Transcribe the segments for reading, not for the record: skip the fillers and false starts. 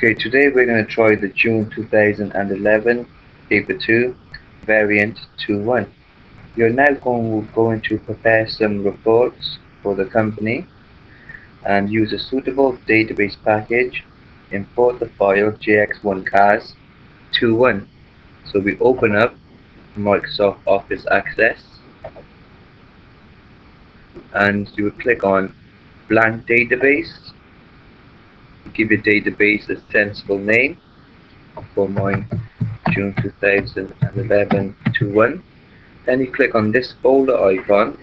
Okay, today we're going to try the June 2011 Paper 2 Variant 2.1. You're now going to prepare some reports for the company and use a suitable database package. Import the file jx1cas 2.1. So we open up Microsoft Office Access and you will click on blank database. Give your database a sensible name. For mine, June 2011 2.1. Then you click on this folder icon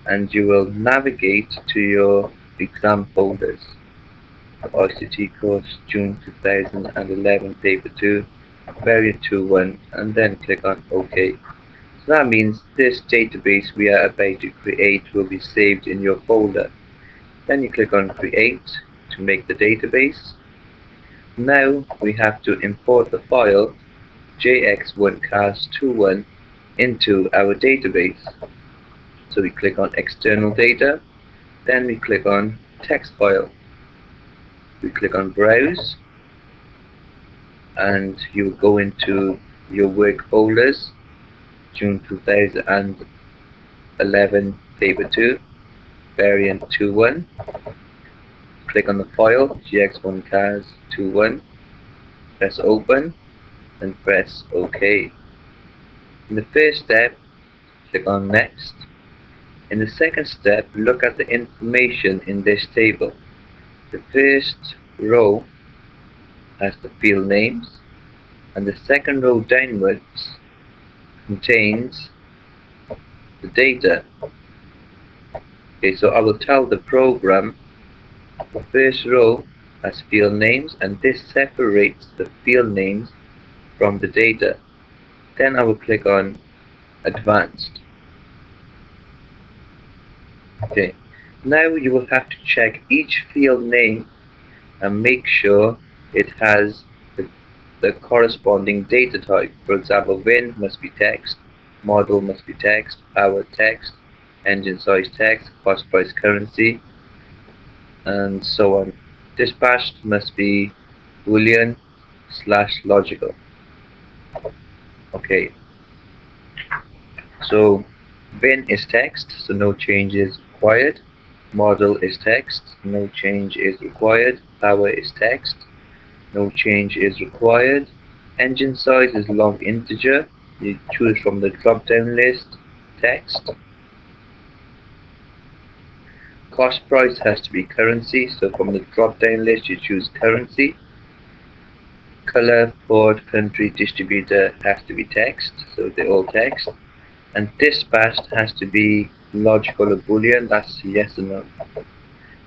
and you will navigate to your exam folders. ICT course June 2011 paper 2 variant 2.1 and then click on OK. So that means this database we are about to create will be saved in your folder. Then you click on create to make the database. Now we have to import the file jx1cas2.1 into our database. So we click on external data, then we click on text file. We click on browse and you will go into your work folders, June 2011 paper 2 variant 2.1. Click on the file jx1cas2.1, press open and press OK. In the first step, click on next. In the second step, look at the information in this table. The first row has the field names and the second row downwards contains the data. Okay, so I will tell the program the first row has field names and this separates the field names from the data. Then I will click on advanced. Okay, now you will have to check each field name and make sure it has the corresponding data type. For example, VIN must be text, model must be text, power text, engine size text, cost price currency, and so on. Dispatched must be Boolean / logical. Okay, so VIN is text, so no change is required. Model is text, no change is required. Power is text, no change is required. Engine size is long integer, you choose from the drop down list, text. Cost price has to be currency, so from the drop down list you choose currency. Color, port, country, distributor has to be text, so they're all text. And dispatched has to be logical or boolean, that's yes or no.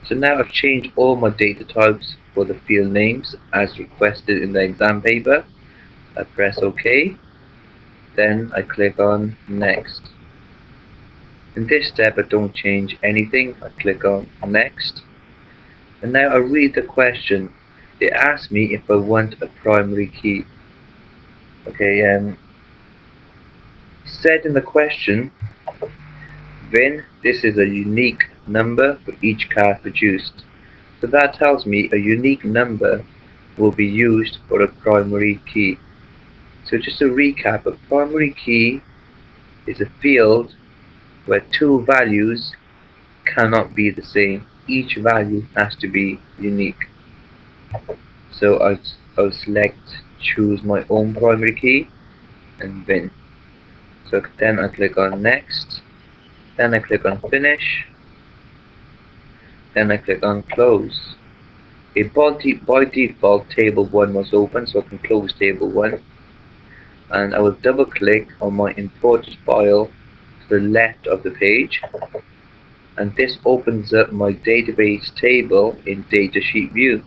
So now I've changed all my data types for the field names as requested in the exam paper. I press OK, then I click on next. In this step I don't change anything, I click on next. And now I read the question. They ask me if I want a primary key. Okay, said in the question, VIN, this is a unique number for each car produced. So that tells me a unique number will be used for a primary key. So just to recap, a primary key is a field where two values cannot be the same. Each value has to be unique. So I'll choose my own primary key and VIN. So then I click on next, then I click on finish, then I click on close. By default table 1 was open, so I can close table 1. And I will double click on my imported file to the left of the page, and this opens up my database table in datasheet view.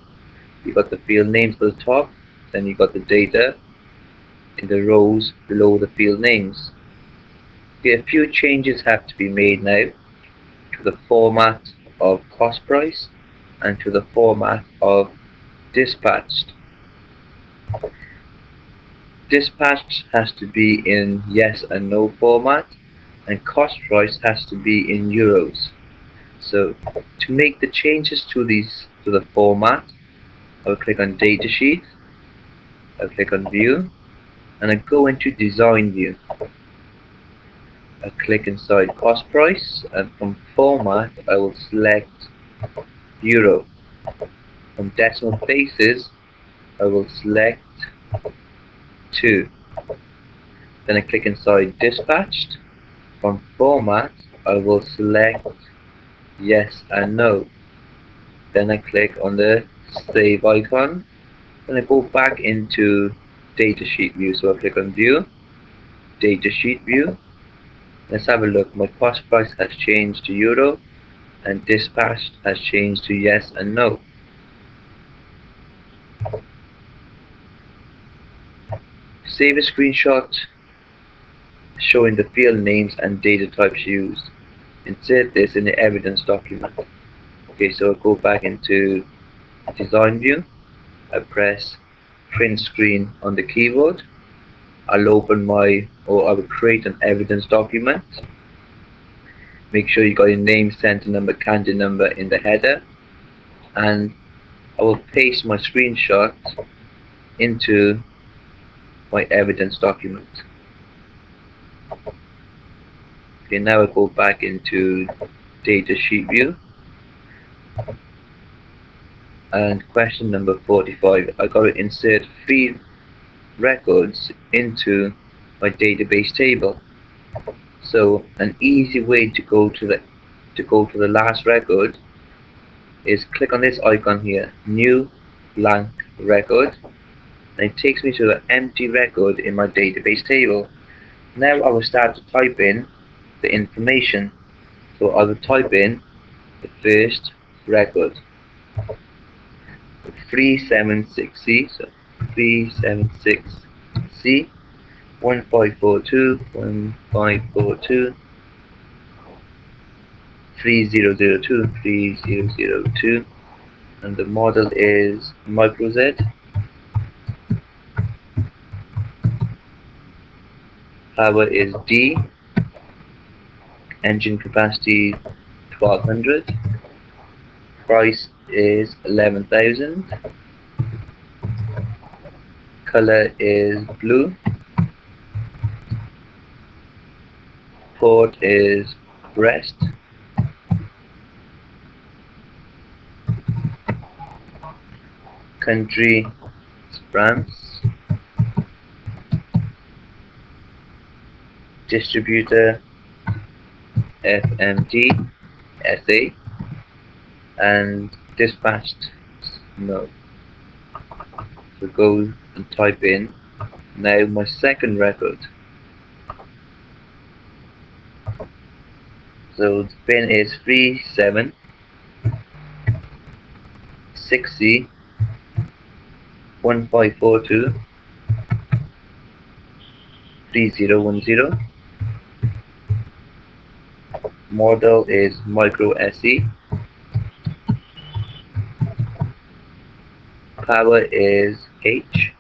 You got the field names at the top, then you got the data in the rows below the field names. Okay, a few changes have to be made now to the format of cost price and to the format of dispatched. Dispatched has to be in yes and no format, and cost price has to be in euros. So to make the changes to the format, I'll click on Datasheet, I'll click on View, and I go into Design View. I click inside Cost Price, and from Format I will select Euro. From Decimal Places I will select 2. Then I click inside Dispatched. From Format I will select Yes and No. Then I click on the Save icon. Then I go back into Datasheet View. So I click on View, Datasheet View. Let's have a look. My cost price has changed to Euro, and Dispatched has changed to Yes and No. Save a screenshot showing the field names and data types used. Insert this in the evidence document. Okay, so I'll go back into Design View. I press Print Screen on the keyboard. I'll open I will create an evidence document. Make sure you got your name, center number, candidate number in the header, and I will paste my screenshot into my evidence document. Okay, now I go back into Datasheet View, and question number 45. I got to insert 3 records into my database table. So an easy way to go to the last record is click on this icon here, New Blank Record, and it takes me to an empty record in my database table. Now I will start to type in the information. So I will type in the first record, 376C, so 376C, 1542, 1542, 3002, 3002, and the model is Micro Z. Power is D, engine capacity 1200, price is 11,000, color is blue, port is Brest, country is France, distributor FMD SA, and dispatched no. So go and type in now my second record. So the pin is 376C 1542 3010. Model is Micro SE. Power is H.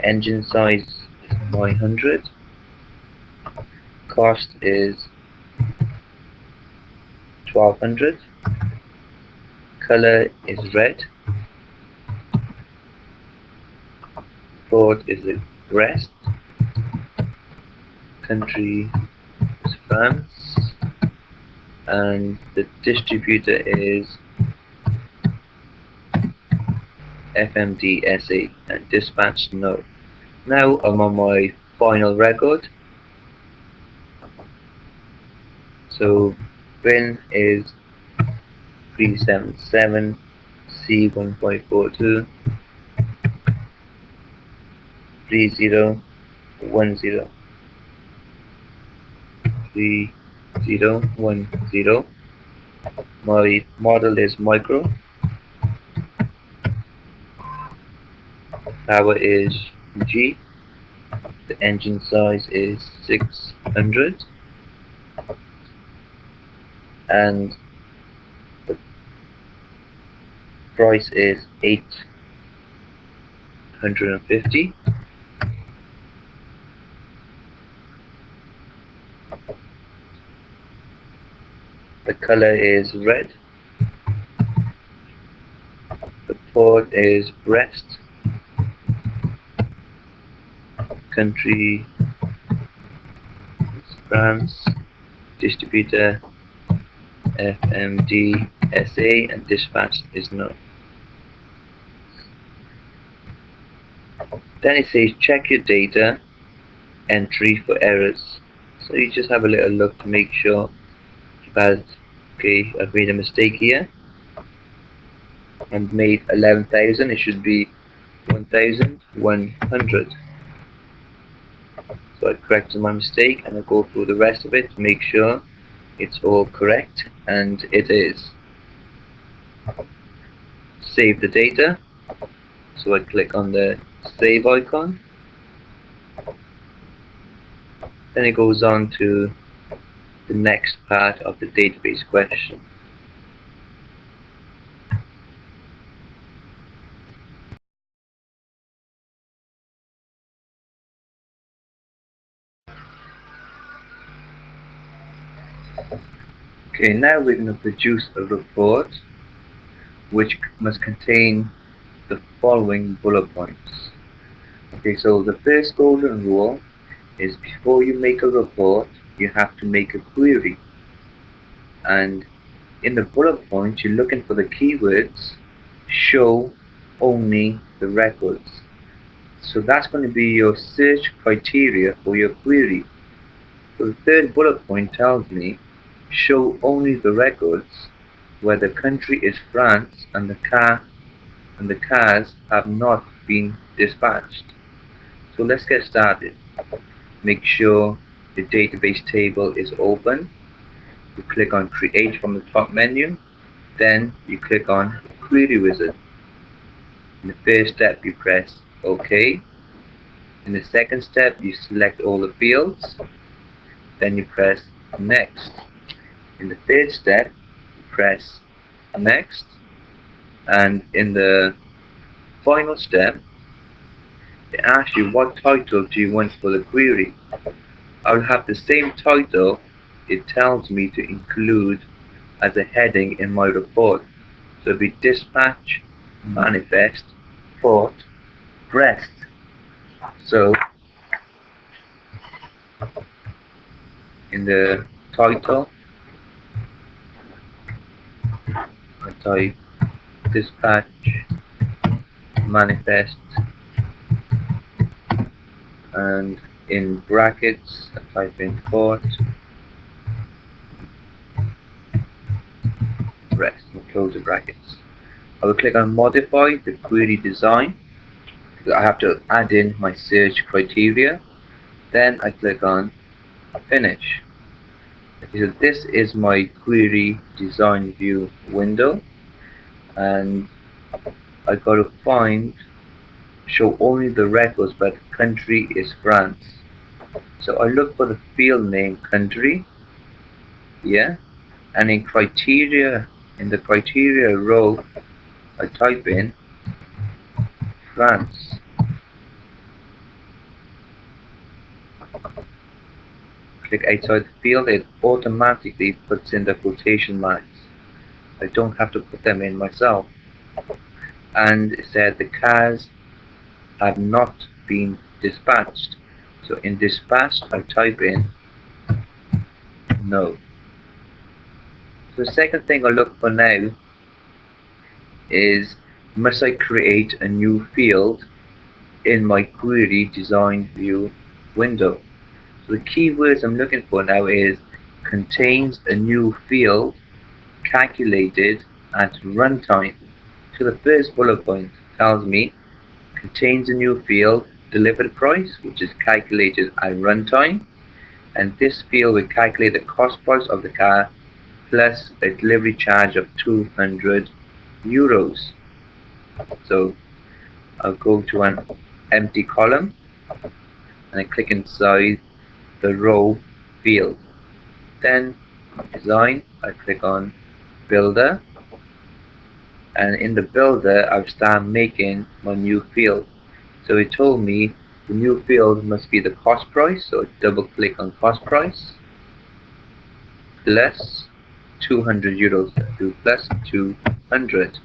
Engine size is 900. Cost is 1200. Color is red. Port is a Brest. Country is France. And the distributor is FMD SA, and dispatched no. Now I'm on my final record. So bin is 377C1542 3010 3010. My model is Micro. Power is G. The engine size is 600, and the price is 850. The color is red. report is Brest, country France, distributor FMD SA, and dispatch is no. Then it says check your data entry for errors. So you just have a little look to make sure that, okay, I've made a mistake here. I've made 11,000, it should be 1,100. So I corrected my mistake and I go through the rest of it to make sure it's all correct, and it is. Save the data. So I click on the save icon. Then it goes on to the next part of the database question. Okay, now we're going to produce a report which must contain the following bullet points. Okay, so the first golden rule is before you make a report, you have to make a query. And in the bullet point, you're looking for the keywords show only the records. So that's going to be your search criteria for your query. So the third bullet point tells me show only the records where the country is France and the cars have not been dispatched. So let's get started. Make sure the database table is open. You click on create from the top menu, then you click on query wizard. In the first step you press OK. In the second step you select all the fields, then you press next. In the third step you press next, and in the final step they ask you what title do you want for the query. I'll have the same title it tells me to include as a heading in my report. So it'll be dispatch manifest port Brest. So in the title I type dispatch manifest, and in brackets I type in port Brest and close the brackets. I will click on modify the query design because I have to add in my search criteria. Then I click on finish. Okay, so this is my query design view window, and I got to find show only the records but country is France. So I look for the field name country, yeah, and in the criteria row I type in France. Click outside the field, it automatically puts in the quotation marks. I don't have to put them in myself. And it said the cars have not been dispatched. So in dispatched I type in no. So the second thing I look for now is must I create a new field in my query design view window. So the keywords I'm looking for now is contains a new field calculated at runtime. So the first bullet point tells me contains a new field delivered price, which is calculated at runtime, and this field will calculate the cost price of the car plus a delivery charge of 200 euros. So I'll go to an empty column and I click inside the row field. Then design, I click on builder, and in the builder I'll start making my new field. So it told me the new field must be the cost price, so I double click on cost price plus 200 euros, do plus 200,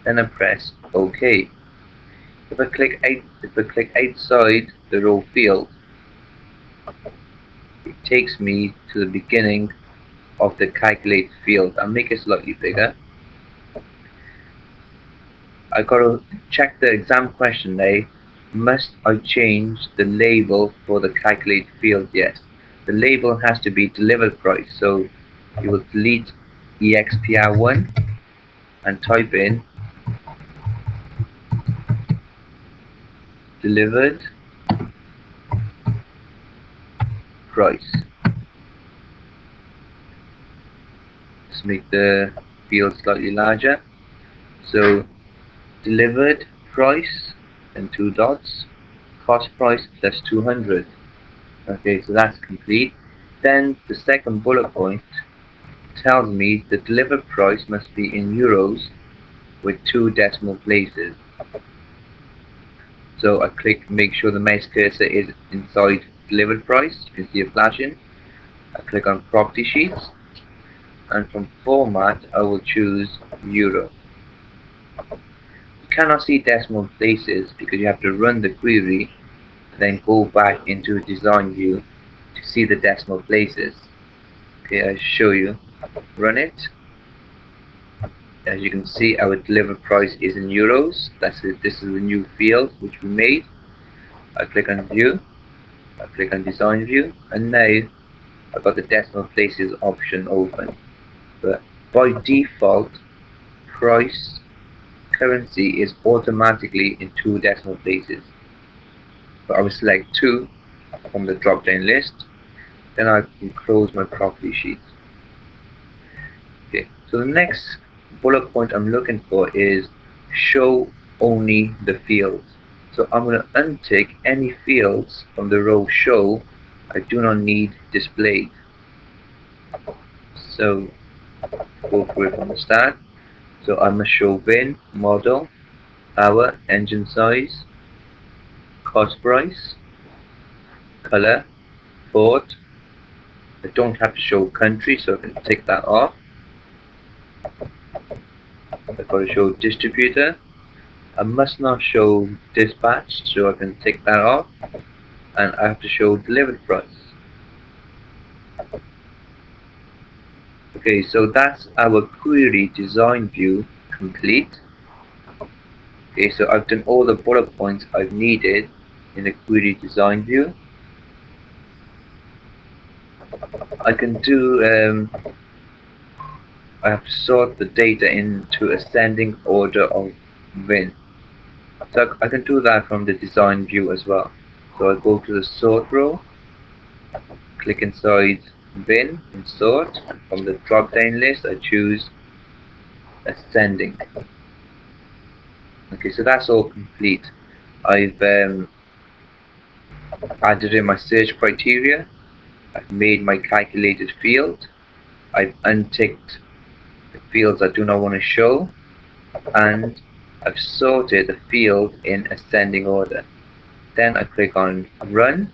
then I press OK. If I click outside the row field, it takes me to the beginning of the calculate field. I'll make it slightly bigger. I gotta check the exam question now. Must I change the label for the calculate field? Yes. The label has to be delivered price. So you will delete EXPR1 and type in delivered price. Let's make the field slightly larger. So delivered price and 2 dots, cost price plus 200. Okay, so that's complete. Then the second bullet point tells me the delivered price must be in euros with 2 decimal places. So I click, make sure the mouse cursor is inside delivered price. You can see it flashing. I click on property sheets, and from format I will choose euro. You cannot see decimal places because you have to run the query, then go back into design view to see the decimal places. Okay, I'll show you. Run it. As you can see, our delivered price is in euros. That's it. This is the new field which we made. I click on view. I click on design view, and now I've got the decimal places option open. But by default, price currency is automatically in 2 decimal places. So I will select 2 from the drop down list. Then I can close my property sheet. Okay, so the next bullet point I'm looking for is show only the fields. So I'm going to untick any fields from the row show I do not need displayed. So go through it from the start. So I must show VIN, model, hour, engine size, cost price, color, Ford. I don't have to show country, so I can take that off. I've got to show distributor. I must not show dispatch, so I can take that off. And I have to show delivered price. Okay, so that's our query design view complete. Okay, so I've done all the bullet points I've needed in the query design view. I can do I have to sort the data into ascending order of VIN. So I can do that from the design view as well. So I go to the sort row, click inside VIN and sort, and from the drop down list I choose ascending. Okay, so that's all complete. I've added in my search criteria, I've made my calculated field, I've unticked the fields I do not want to show, and I've sorted the field in ascending order. Then I click on run.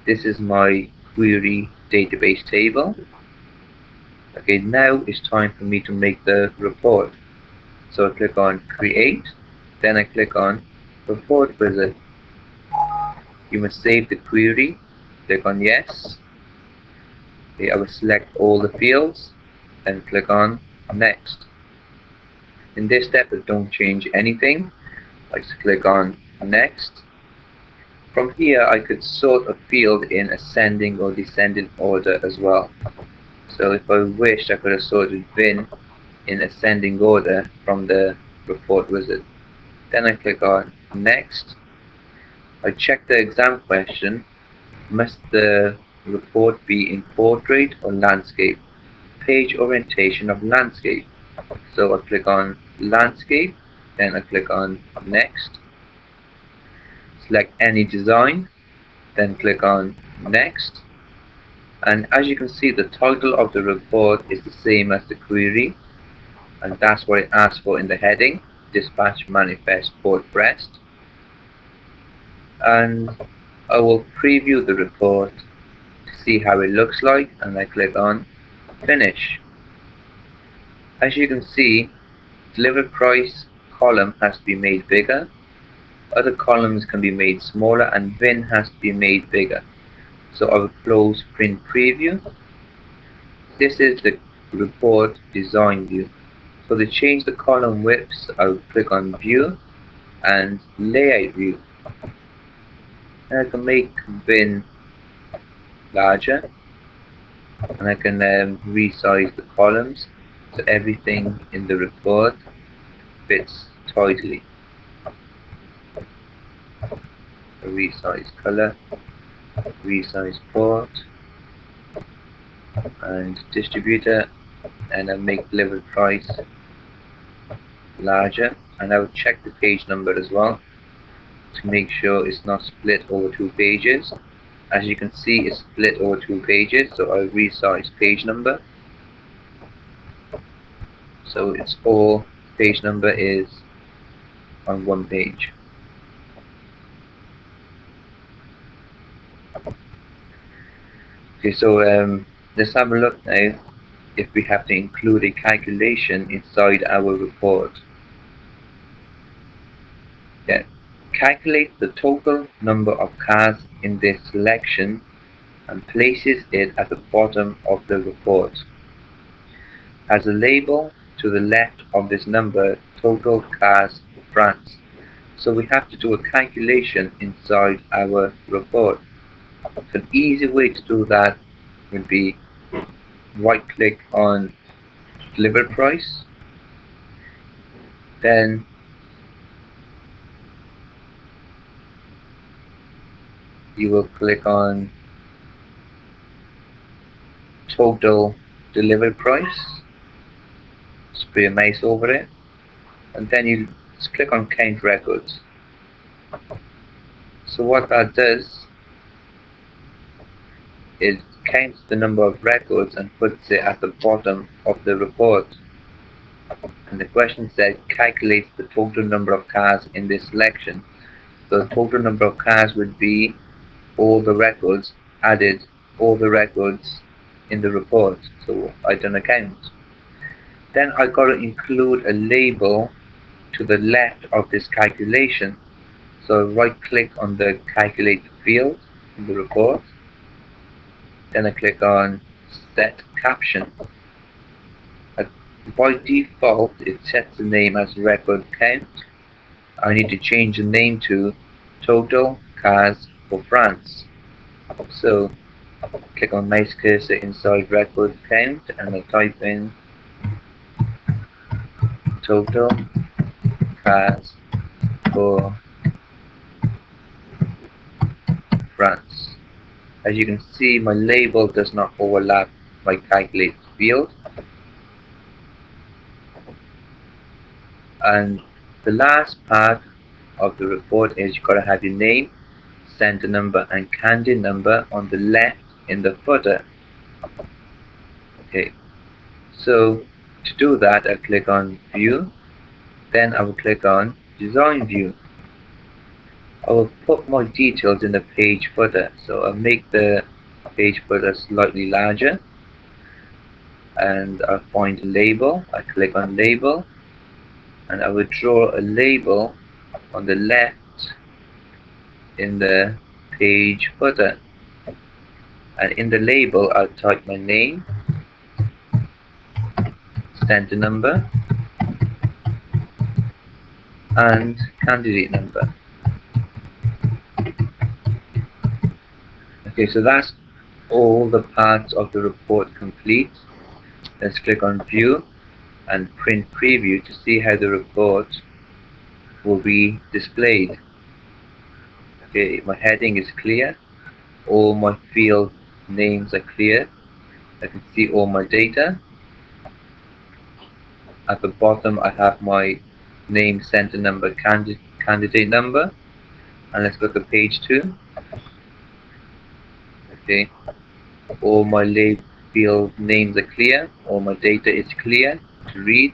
This is my query database table. Okay, now it's time for me to make the report. So I click on create, then I click on report wizard. You must save the query. Click on yes. Okay, I will select all the fields and click on next. In this step I don't change anything. I just click on next. From here I could sort a field in ascending or descending order as well. So if I wished, I could have sorted VIN in ascending order from the report wizard. Then I click on next. I check the exam question. Must the report be in portrait or landscape? Page orientation of landscape. So I click on landscape, then I click on next. Select any design, then click on next. And as you can see, the title of the report is the same as the query, and that's what it asks for in the heading: dispatch manifest Ford Brest. And I will preview the report to see how it looks like, and I click on finish. As you can see, delivered price, column has to be made bigger, other columns can be made smaller, and bin has to be made bigger. So I will close print preview. This is the report design view. So to change the column widths, I will click on view and layout view. And I can make bin larger, and I can resize the columns so everything in the report fits tightly. Resize color, resize port, and distributor, and I make delivered price larger, and I will check the page number as well to make sure it's not split over two pages. As you can see, it's split over two pages, so I'll resize page number so it's all page number is on one page. Okay, so let's have a look now if we have to include a calculation inside our report. Yeah. Calculate the total number of cars in this selection and places it at the bottom of the report. As a label to the left of this number, total cars for France. So we have to do a calculation inside our report. So an easy way to do that would be right click on delivered price, then you will click on total delivered price, spray a mouse over it, and then you just click on count records. So what that does is counts the number of records and puts it at the bottom of the report. And the question said calculates the total number of cars in this selection. So the total number of cars would be all the records added, all the records in the report. So I done a count. Then I got to include a label to the left of this calculation. So right click on the calculated field in the report. Then I click on set caption. By default it sets the name as record count. I need to change the name to total cars for France. So click on mouse cursor inside record count and I type in total cars for France. As you can see, my label does not overlap my calculated field. And the last part of the report is you've got to have your name, center number and candidate number on the left in the footer. Okay, so to do that I click on view, then I will click on design view. I will put my details in the page footer, so I'll make the page footer slightly larger, and I'll find a label. I click on label and I will draw a label on the left in the page footer, and in the label I'll type my name, center number and candidate number. Okay, so that's all the parts of the report complete. Let's click on view and print preview to see how the report will be displayed. Okay, my heading is clear, all my field names are clear, I can see all my data. At the bottom I have my name, center number, candidate number, and let's look at page 2. Okay, all my field names are clear, all my data is clear to read.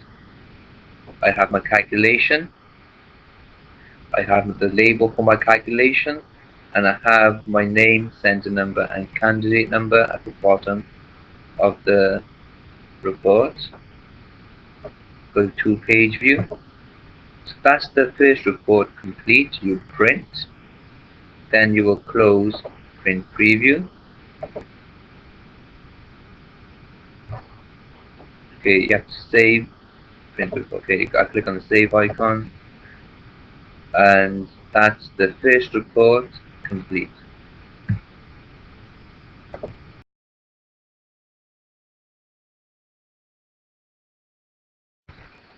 I have my calculation, I have the label for my calculation, and I have my name, center number and candidate number at the bottom of the report. Go to page view, So that's the first report complete. You print, then you will close print preview. Okay, you have to save print report. Okay, you gotta click on the save icon, and that's the first report complete.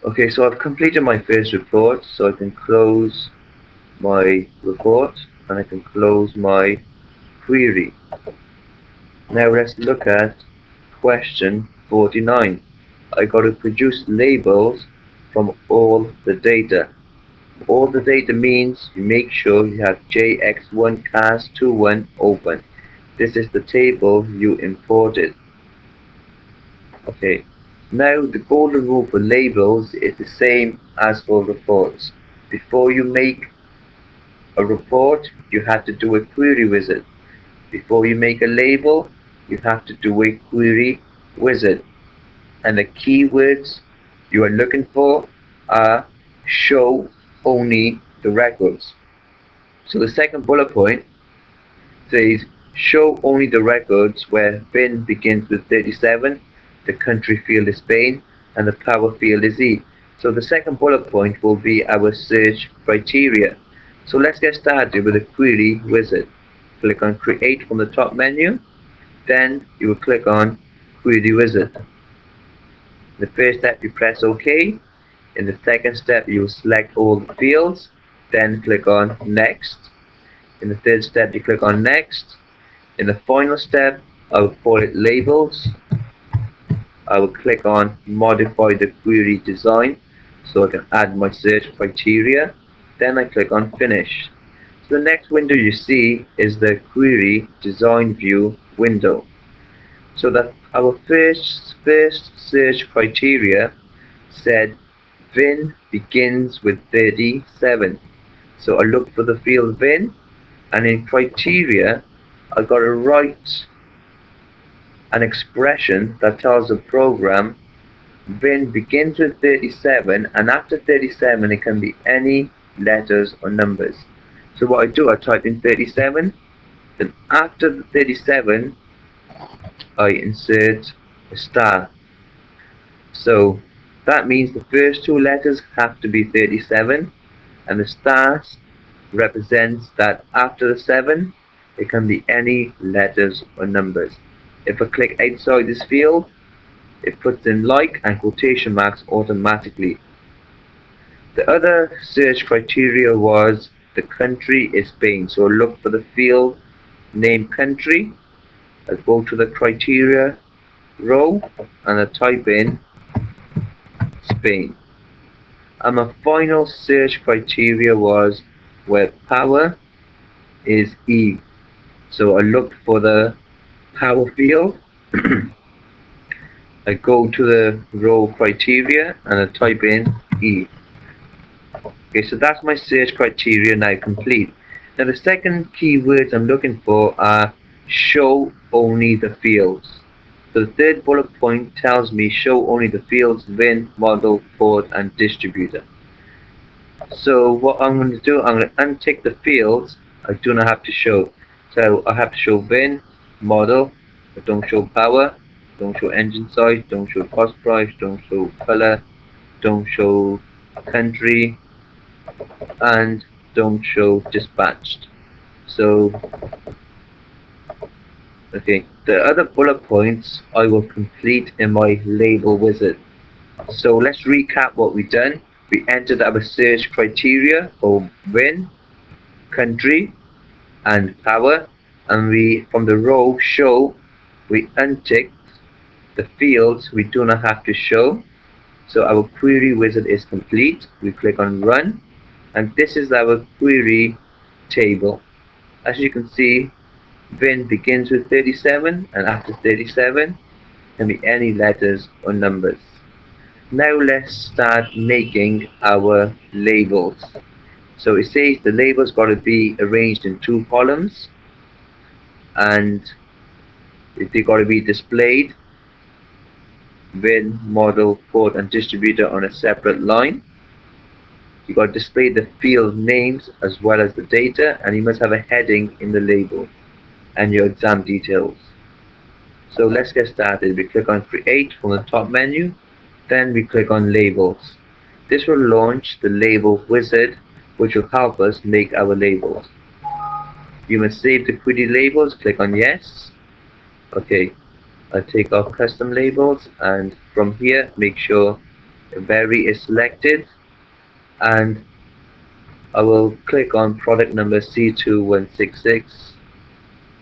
Okay, so I've completed my first report, so I can close my report and I can close my query. Now let's look at question 49. I got to produce labels from all the data. All the data means you make sure you have JX1 CAS21 open. This is the table you imported. Okay. Now the golden rule for labels is the same as for reports. Before you make a report, you have to do a query wizard. Before you make a label, you have to do a query wizard. And the keywords you are looking for are show only the records. So the second bullet point says show only the records where bin begins with 37, the country field is Spain, and the power field is E. So the second bullet point will be our search criteria. So let's get started with the query wizard. Click on create from the top menu, then you will click on query wizard. In the first step you press OK. In the second step you select all the fields, then click on next. In the third step you click on next. In the final step I will call it labels. I will click on modify the query design so I can add my search criteria. Then I click on finish. So the next window you see is the query design view window. So that our first search criteria said VIN begins with 37. So I look for the field VIN, and in criteria I got to write an expression that tells the program VIN begins with 37, and after 37 it can be any letters or numbers. So what I do, I type in 37, then after the 37 I insert a star. So that means the first two letters have to be 37, and the stars represents that after the 7 it can be any letters or numbers. If I click outside this field, it puts in like and quotation marks automatically. The other search criteria was the country is Spain, so look for the field name country. I go to the criteria row and I type in Spain. And my final search criteria was where power is E. So I looked for the power field. I go to the row criteria and I type in E. Okay, so that's my search criteria now complete. Now the second keywords I'm looking for are show only the fields. So the third bullet point tells me show only the fields VIN, model, port, and distributor. So what I'm going to do, I'm going to untick the fields I do not have to show. So I have to show VIN, model, but don't show power, don't show engine size, don't show cost price, don't show color, don't show country, and don't show dispatched. So okay, the other bullet points I will complete in my label wizard. So let's recap what we've done. We entered our search criteria for VIN, country, and power, and we, from the row show, we unticked the fields we do not have to show. So our query wizard is complete. We click on run, and this is our query table. As you can see, VIN begins with 37, and after 37 can be any letters or numbers. Now let's start making our labels. So it says the labels got to be arranged in 2 columns, and they got to be displayed VIN, model, port, and distributor on a separate line. You got to display the field names as well as the data, and you must have a heading in the label and your exam details. So let's get started. We click on Create from the top menu, then we click on Labels. This will launch the label wizard, which will help us make our labels. You must save the query labels, click on Yes. Okay, I'll take off custom labels, and from here make sure Vary is selected, and I will click on product number C2166.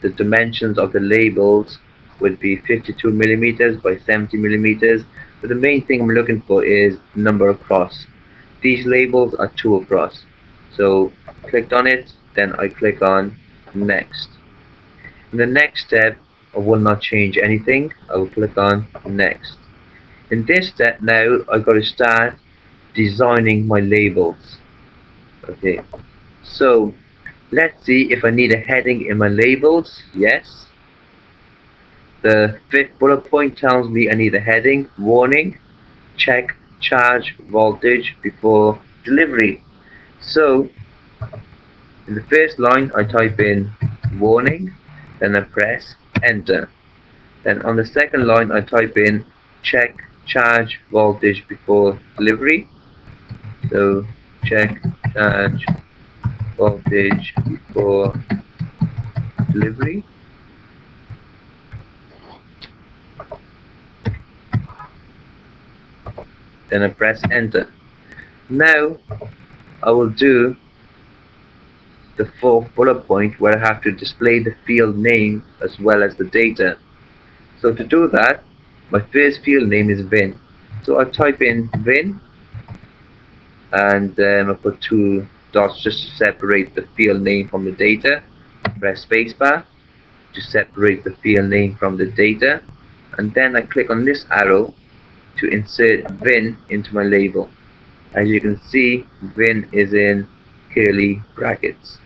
The dimensions of the labels would be 52 millimeters by 70 millimeters, but the main thing I'm looking for is number across. These labels are 2 across, so clicked on it, then I click on Next. In the next step, I will not change anything. I will click on Next. In this step now, I've got to start designing my labels. Okay, so let's see if I need a heading in my labels. Yes. The 5th bullet point tells me I need a heading. Warning, check charge voltage before delivery. So in the first line I type in warning, then I press enter. Then on the second line I type in check charge voltage before delivery. So check charge voltage before delivery. Then I press enter. Now I will do the 4th bullet point where I have to display the field name as well as the data. So to do that, my first field name is Vin. So I type in Vin, and I put 2 dots just to separate the field name from the data. Press spacebar to separate the field name from the data, and then I click on this arrow to insert Vin into my label. As you can see, Vin is in curly brackets.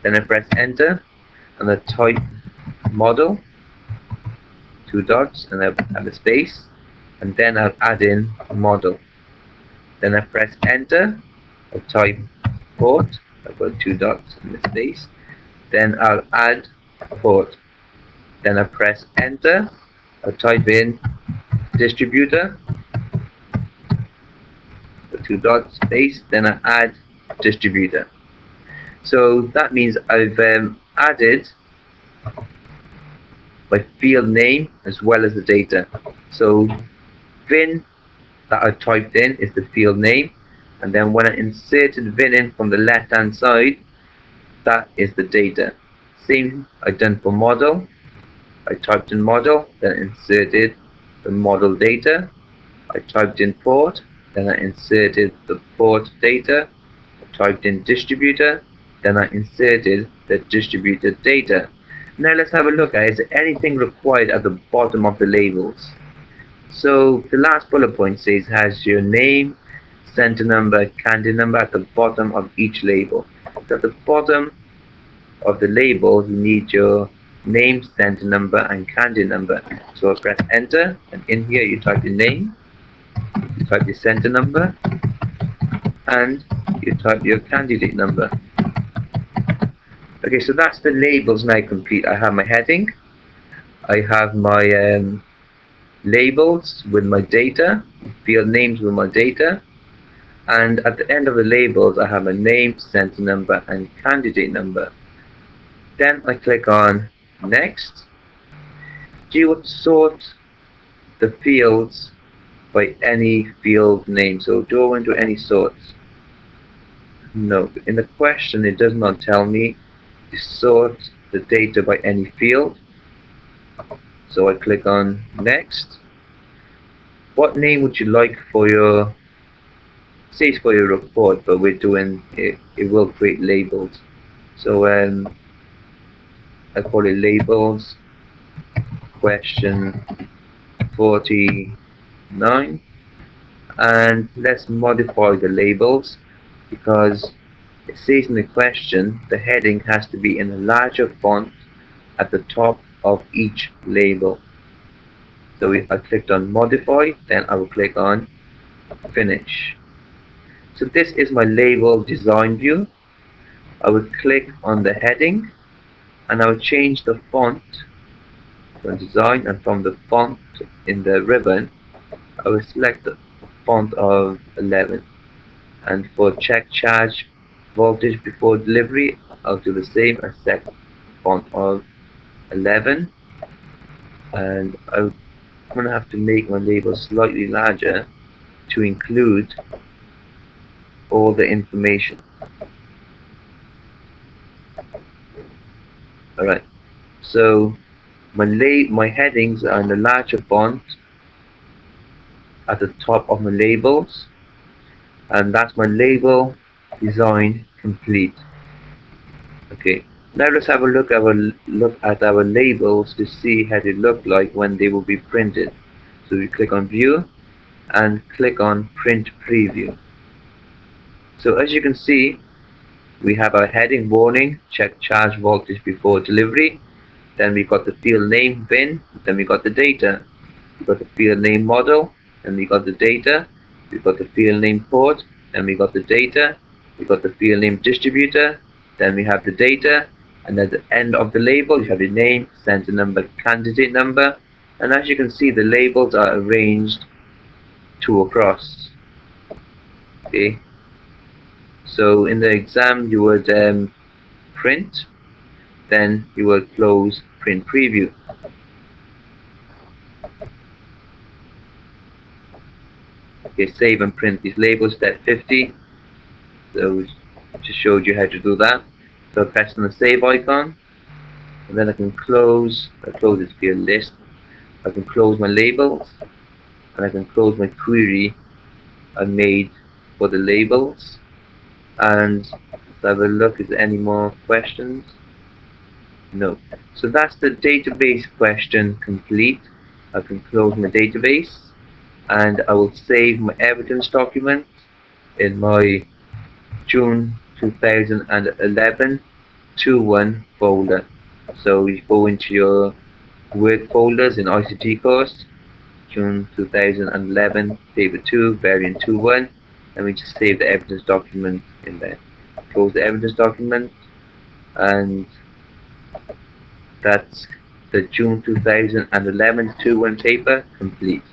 Then I press enter, and I type model, 2 dots, and I have a space, and then I'll add in model. Then I press enter, I type port, I've got 2 dots and a space, then I'll add port. Then I press enter, I type in distributor, 2 dots, space, then I add distributor. So that means I've added my field name as well as the data. So Vin that I typed in is the field name, and then when I inserted Vin in from the left hand side, that is the data. Same I've done for model. I typed in model, then inserted the model data. I typed in port, then I inserted the port data. I typed in distributor, then I inserted the distributor data. Now let's have a look at, is there anything required at the bottom of the labels? So the last bullet point says has your name, center number, candidate number at the bottom of each label. So at the bottom of the label you need your name, center number and candidate number. So I press enter, and in here you type your name, you type your center number, and you type your candidate number. Okay, so that's the labels now complete. I have my heading, I have my labels with my data, field names with my data, and at the end of the labels I have my name, center number and candidate number. Then I click on next. Do you want to sort the fields by any field name? So do I want to do any sorts? No. In the question it does not tell me to sort the data by any field. So I click on next. What name would you like for your, say it's for your report, but we're doing it, it will create labels. So I call it labels question 49, and let's modify the labels because it says in the question the heading has to be in a larger font at the top of each label. So if I clicked on modify, then I will click on finish. So this is my label design view. I would click on the heading and I would change the font from design, and from the font in the ribbon I will select the font of 11, and for check charge voltage before delivery I'll do the same. I set font of 11, and I'm going to have to make my label slightly larger to include all the information. Alright, so my headings are in the larger font at the top of my labels, and that's my label design complete. Okay, now let's have a look at our labels to see how they look like when they will be printed. So we click on view and click on print preview. So as you can see, we have our heading warning, check charge voltage before delivery. Then we got the field name bin, then we got the data. We got the field name model, then we got the data. We got the field name port, then we got the data. We got the field name distributor, then we have the data, and at the end of the label you have the name, center number, candidate number, and as you can see the labels are arranged two across. Okay, so in the exam you would print, then you would close print preview. Okay, save and print these labels, step 50. So just showed you how to do that. So I press on the save icon, and then I can close this field list. I can close my labels, and I can close my query I made for the labels. And let's have a look, is there any more questions? No. So that's the database question complete. I can close my database, and I will save my evidence document in my June 2011 2-1 folder. So you go into your work folders in ICT course, June 2011, paper 2, variant 2-1, and we just save the evidence document in there. Close the evidence document, and that's the June 2011 2-1 paper complete.